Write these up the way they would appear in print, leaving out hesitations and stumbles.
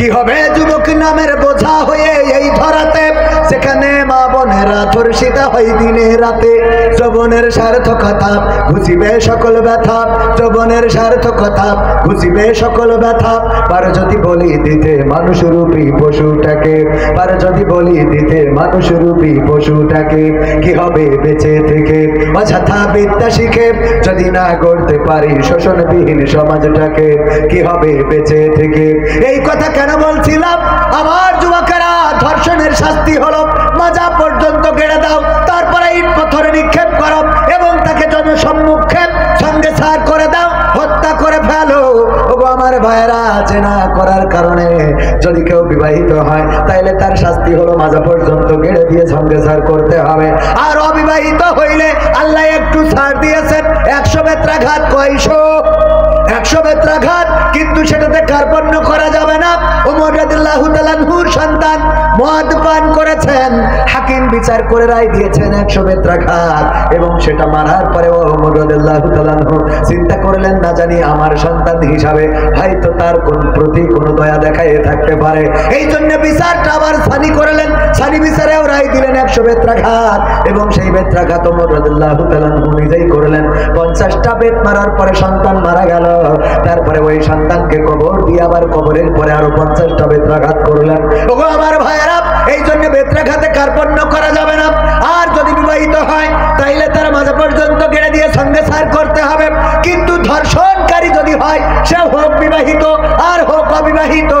কি হবে যুবক নামের বোঝা হয়ে এই ধরাতে, সেখানে মা বোনেরা ধর্ষিত হয় দিনে রাতে। যৌবনের সার্থকতা ঘুচিবে সকল ব্যথা, যৌবনের সার্থকতা ঘুচিবে সকল ব্যথা। পার যদি বলি দিতে মানুষরূপী পশুটাকে, পার যদি বলি দিতে মানুষরূপী পশুটাকে, কি হবে বেঁচে থেকে অযথা বিদ্যা শিখে, যদি না গড়তে পারি শোষণবিহীন সমাজটাকে, কি হবে বেঁচে থেকে। এই কথা কেন বলছিলাম? আমার যুবকেরা, ধর্ষণের শাস্তি হলো মাজা পর্যন্ত গেড়ে দাও, তারপরে ইট পাথর নিক্ষেপ করো এবং তাকে জনসম্মুখে সঙ্গে সার করে দাও, হত্যা করে ফেলো। ওগো আমার ভাইয়েরা, জেনা করার কারণে যদি কেউ বিবাহিত হয় তাইলে তার শাস্তি হলো মাজা পর্যন্ত গেড়ে দিয়ে সঙ্গে সার করতে হবে। আর অবিবাহিত হইলে আল্লাহ একটু ছাড় দিয়েছেন, 100 বেত্রাঘাত কয়শো, 100 বেত্রাঘাত, কিন্তু সেটাতে কার্পণ্য করা যাবে না। ওমর রাদিয়াল্লাহু তাআলা আনহুর সন্তান মদ পান করেছেন, হাকিম বিচার করে রায় দিয়েছেন 100 বেত্রাঘাত, এবং সেটা মারার পরে ওমর রাদিয়াল্লাহু তাআলা আনহু চিন্তা করলেন, না জানি আমার সন্তান হিসাবে হয়তো তার কোন প্রতি কোনো দয়া দেখায় থাকতে পারে। এই জন্য বিচারটা আবার সানি করলেন, সানি বিচারেও রায় দিলেন 100 বেত্রাঘাত, এবং সেই বেত্রাঘাত ওমর রাদিয়াল্লাহু তাআলা আনহু নিজেই করলেন। 50টা বেত মারার পরে সন্তান মারা গেল, তারপরে ওই সন্তানকে কবর দিয়ে আবার কবরের পরে আরো 50টা বেত্রাঘাত করলেন। ওগো আমার ভাইয়েরা, এই জন্য বেত্রাঘাতে কার্পণ্য করা যাবে না। আর যদি বিবাহিত হয় তাইলে তার মাঝে পর্যন্ত গেড়ে দিয়ে সঙ্গে সার করতে হবে। কিন্তু ধর্ষণকারী যদি হয়, সে হোক বিবাহিত আর হোক অবিবাহিত,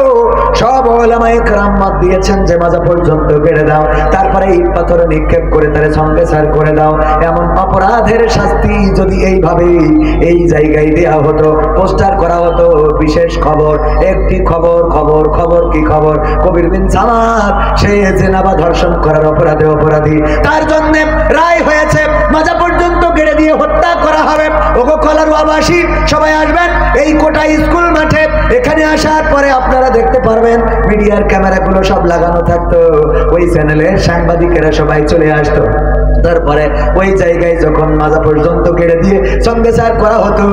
সব উলামায়ে কেরাম মত দিয়েছেন যে মাঝে পর্যন্ত গেড়ে দাও, তারপরে ইট পাথর নিক্ষেপ করে তার সঙ্গে সার করে দাও। এমন অপরাধের শাস্তি যদি এইভাবে এই জায়গায় দেয়া হতো, পোস্টার করা হতো, বিশেষ খবর, একটি খবর, খবর খবর কি খবর, কবির বিন সামাদ সে জেনা বা ধর্ষণ করার অপরাধে অপরাধী, তার জন্য রায় হয়েছে মাজা পর্যন্ত গেড়ে দিয়ে হত্যা করা হবে। ওগো কলারওয়াবাসী, সবাই আসবেন এই কোটা স্কুল মাঠে। এখানে আসার পরে আপনারা দেখতে পারবেন মিডিয়ার ক্যামেরাগুলো সব লাগানো থাকতো, ওই চ্যানেলের সাংবাদিকেরা সবাই চলে আসতো। তারপরে ওই জায়গায় যখন মাজা পর্যন্ত গেড়ে দিয়ে সঙ্গে সার করা হতো,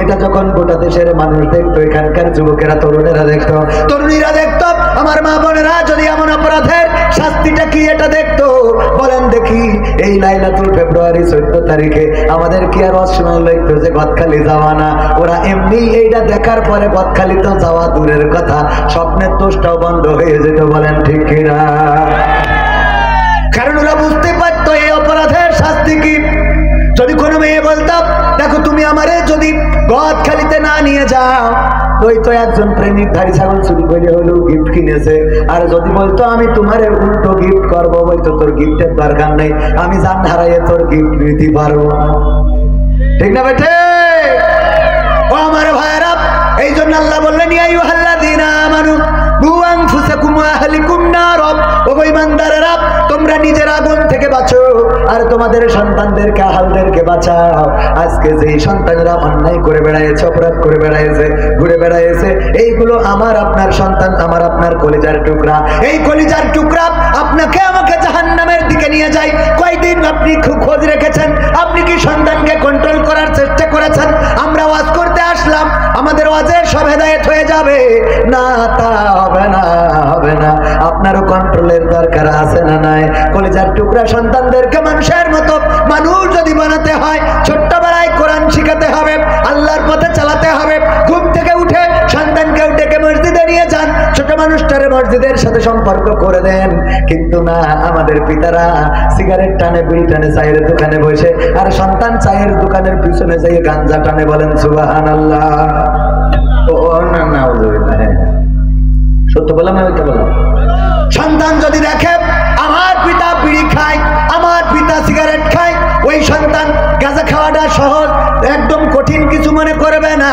এটা যখন গোটা দেশের মানুষ দেখতো, এখানকার যুবকেরা, তরুণেরা দেখতো, তরুণীরা দেখতো, আমার মা বোনেরা যদি এমন অপরাধের শাস্তিটা কি এটা দেখতো, বলেন দেখি। এই লাইলাতুল ফেব্রুয়ারি 14 তারিখে আমাদের কি আর অসময় লাগতো যে গদখালি যাওয়া না? ওরা এমনি এইটা দেখার পরে গদখালি তো যাওয়া দূরের কথা, স্বপ্নের দোষটাও বন্ধ হয়ে যেত, বলেন ঠিক কিনা? কারণ ওরা বুঝতে পারতো এই অপরাধের শাস্তি কি। যদি কোনো মেয়ে বলতাম, দেখো তুমি আমারে যদি গদখালিতে না নিয়ে যাও, ওই তো একজন প্রেমিক ধাড়ি ছাগল চুরি করে হলেও গিফট কিনেছে। আর যদি বলতো আমি তোমারে উল্টো গিফট করবো, বলতো তোর গিফটের দরকার নেই, আমি জান হারাইয়ে তোর গিফট নিতে পারবো। ঠিক না বেঠে? ও আমার ভাইরা, এই জন্য আল্লাহ বললেন, ইয়া আইয়ুহাল্লাযীনা আমানু কু আনফুসাকুম ওয়া আহলিকুম নার। ও ঈমানদারেরা, তোমরা নিজের আগুন থেকে বাঁচো আর তোমাদের সন্তানদেরকে, আহালদেরকে বাঁচাও। আজকে যেই সন্তানরা অন্যায় করে বেড়াইছে, অপরাধ করে বেড়াইছে, ঘুরে বেড়াইছে, এইগুলো আমার আপনার সন্তান, আমার আপনার কলিজার টুকরা। এই কলিজার টুকরা আপনাকে আমাকে জাহান্নামের দিকে নিয়ে যায়। কয়দিন আপনি খোঁজ রেখেছেন? আপনি কি সন্তানকে কন্ট্রোল করার চেষ্টা করেছেন? আমরা ওয়াজ করতে আসলাম, আমাদের ওয়াজের সব হেদায়েত হয়ে যাবে না? তা হবে না, হবে না। আপনারও কন্ট্রোলের দরকার আছে না নাই? কলিজার টুকরা সন্তানদেরকে মানুষের মতো মানুষ যদি বানাতে হয়, ছোট্টবেলায় কোরআন শিখাতে হবে, আল্লাহর পথে চালাতে হবে। ঘুম থেকে উঠে সন্তানকে ডেকে মসজিদে নিয়ে যান, ছোট মানুষটারে মসজিদের সাথে সম্পর্ক করে দেন। কিন্তু না, আমাদের পিতারা সিগারেট টানে, বিড়ি টানে, চায়ের দোকানে বসে, আর সন্তান চায়ের দোকানের পিছনে যাই গাঞ্জা টানে। বলেন সুবহানাল্লাহ। ও না না, সত্য বললাম না মিথ্যা বললাম? সন্তান যদি দেখে আমার পিতা বিড়ি খায়, আমার পিতা সিগারেট খায়, ওই সন্তান গাঁজা খাওয়াটা সহজ, একদম কঠিন কিছু মনে করবে না।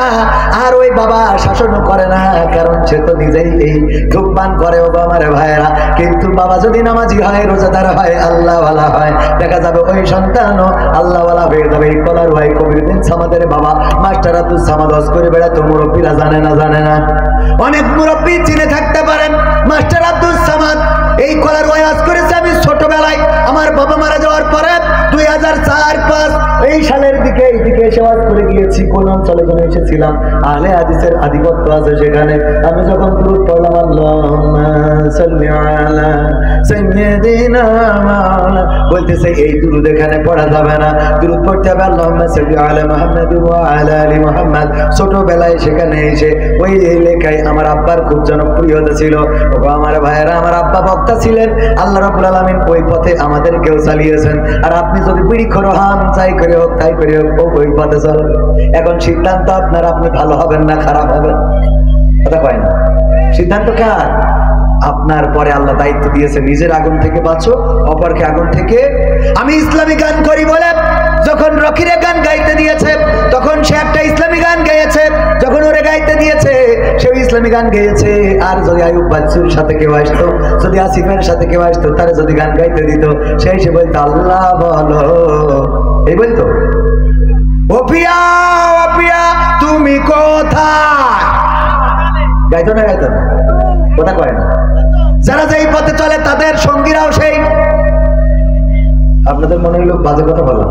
আর ওই বাবা শাসনও করে না, কারণ সে তো নিজেই এই ধূমপান করে। ও আমার ভাইয়েরা, কিন্তু বাবা যদি নামাজি হয়, রোজাদার হয়, আল্লাহওয়ালা হয়, দেখা যাবে ওই সন্তানও আল্লাহওয়ালা হয়ে যাবে। এই কলার ভাই কবির বিন সামাদের বাবা মাস্টার আব্দুল সামাদ হজ করে বেড়াতো। মুরব্বীরা জানে না? জানে না? অনেক মুরব্বী চিনে থাকতে পারেন মাস্টার আব্দুল সামাদ। এই কলার ওয়াজ করেছে আমি ছোটবেলায়, আমার বাবা মারা যাওয়ার পরে 2004-5 এই সালের দিকে এইদিকে এসে ওয়াজ করে গিয়েছি, কোন অঞ্চলে যেন এসেছিলাম, আহলে হাদিসের আধিপত্য আছে সেখানে। আমি যখন দুরূদ পড়লাম, আল্লাহুম্মা সাল্লি আলা সাইয়্যিদিনা মাওলানা, বলতেছে এই দুরূদ এখানে পড়া যাবে না, দুরূদ পড়তে হবে আল্লাহুম্মা সাল্লি আলা মুহাম্মাদ ওয়া আলা আলি মুহাম্মাদ। ছোটবেলায় সেখানে এসে ওই লেখায় আমার আব্বার খুব জনপ্রিয়তা ছিল। ওগো আমার ভাইয়েরা, আমার আব্বা বক্তা ছিলেন, আল্লাহ রাব্বুল আলামিন ওই পথে আমাদেরকেও চালিয়েছেন। আর আপনি যদি বিড়িখোর হন, যাই করে হোক তাই করে হোক, ওই পথে চলবে। এখন সিদ্ধান্ত আপনার, আপনি ভালো হবেন না খারাপ হবেন, কথা কয় না। সিদ্ধান্ত কার? আপনার। পরে আল্লাহ দায়িত্ব দিয়েছে, নিজের আগুন থেকে বাঁচো, অপরকে আগুন থেকে। আমি ইসলামী গান করি বলে যখন রকিরে গান গাইতে দিয়েছে, তখন সে একটা ইসলামী গান গেয়েছে। যখন ওরে গাইতে দিয়েছে, সে ইসলামী গান গেয়েছে। আর যদি আয়ুব বাচ্চুর সাথে কেউ আসতো, যদি আসিফের সাথে কেউ আসতো, তারে যদি গান গাইতে দিত, সেই সে বলতো আল্লাহ বলো, এই বলতো ও পিয়া, ও পিয়া তুমি কোথায়, গাইতো না, গাইতো না, কথা কয় না। যারা যেই পথে চলে তাদের সঙ্গীরাও সেই। আপনাদের মনে হলো বাজে কথা বললাম।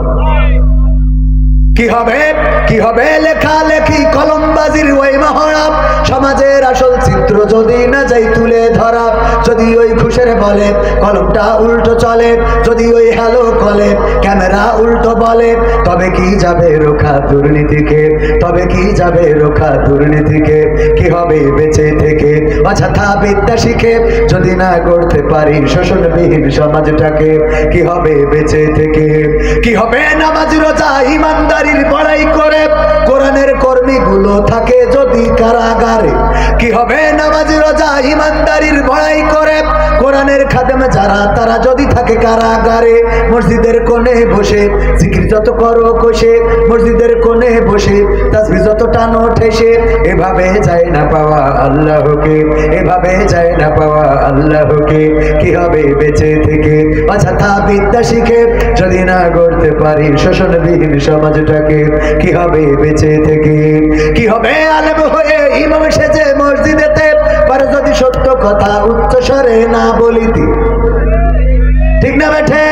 কি হবে, কি হবে লেখালেখি কলমবাজির ওই মহড়া, সমাজের আসল চিত্র যদি না যাই তুলে ধরা। যদি ওই ঘুষের বলে কলমটা উল্টো চলে, যদি ওই হ্যালো কলে ক্যামেরা উল্টো বলে, তবে কি যাবে রোখা দুর্নীতিকে, তবে কি যাবে রোখা দুর্নীতিকে। কি হবে বেঁচে থেকে অযথা বিদ্যা শিখে, যদি না গড়তে পারি শোষণবিহীন সমাজটাকে। কি হবে বেঁচে থেকে, কি হবে নামাজ রোজা ইমানদারির বড়াই করে, কোরআনের কর্মীগুলো থাকে যদি কারাগারে। কি হবে নামাজ রোজা ইমানদারির বড়াই করে, কোরআনের খাদেম যারা তারা যদি থাকে কারাগারে। মসজিদের কোণে বসে জিকির যত করো কষে, মসজিদের কোণে বসে তাসবিহ যত টানো ঠেসে, এভাবে যায় না পাওয়া আল্লাহকে, এভাবে যায় না পাওয়া আল্লাহকে। কি হবে বেঁচে থেকে অযথা বিদ্যা শিখে, যদি না গড়তে পারি শোষণবিহীন সমাজটাকে। কি হবে বেঁচে থেকে, কি হবে আলেম হয়ে ইমাম সেজে মসজিদেতে, পরে যদি সত্য কথা উচ্চ স্বরে না বলিতি, ঠিক না বেঠে?